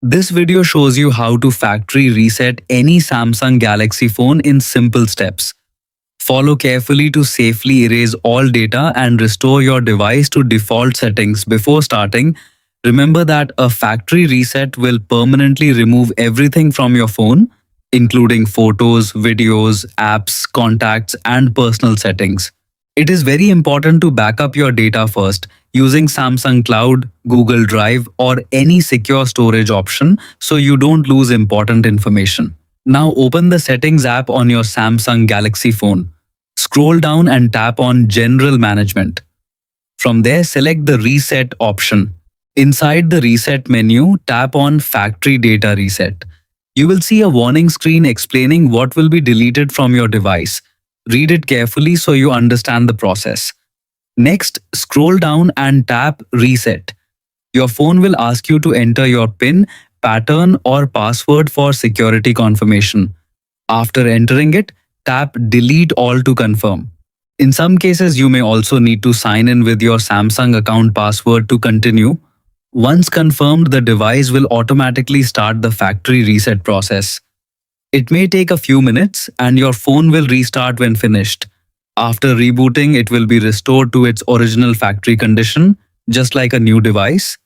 This video shows you how to factory reset any Samsung Galaxy phone in simple steps. Follow carefully to safely erase all data and restore your device to default settings before starting. Remember that a factory reset will permanently remove everything from your phone, including photos, videos, apps, contacts, and personal settings. It is very important to back up your data first using Samsung Cloud, Google Drive, or any secure storage option so you don't lose important information. Now open the Settings app on your Samsung Galaxy phone. Scroll down and tap on General Management. From there, select the Reset option. Inside the Reset menu, tap on Factory Data Reset. You will see a warning screen explaining what will be deleted from your device. Read it carefully so you understand the process. Next, scroll down and tap Reset. Your phone will ask you to enter your PIN, pattern, or password for security confirmation. After entering it, tap Delete All to confirm. In some cases, you may also need to sign in with your Samsung account password to continue. Once confirmed, the device will automatically start the factory reset process. It may take a few minutes and your phone will restart when finished. After rebooting, it will be restored to its original factory condition, just like a new device.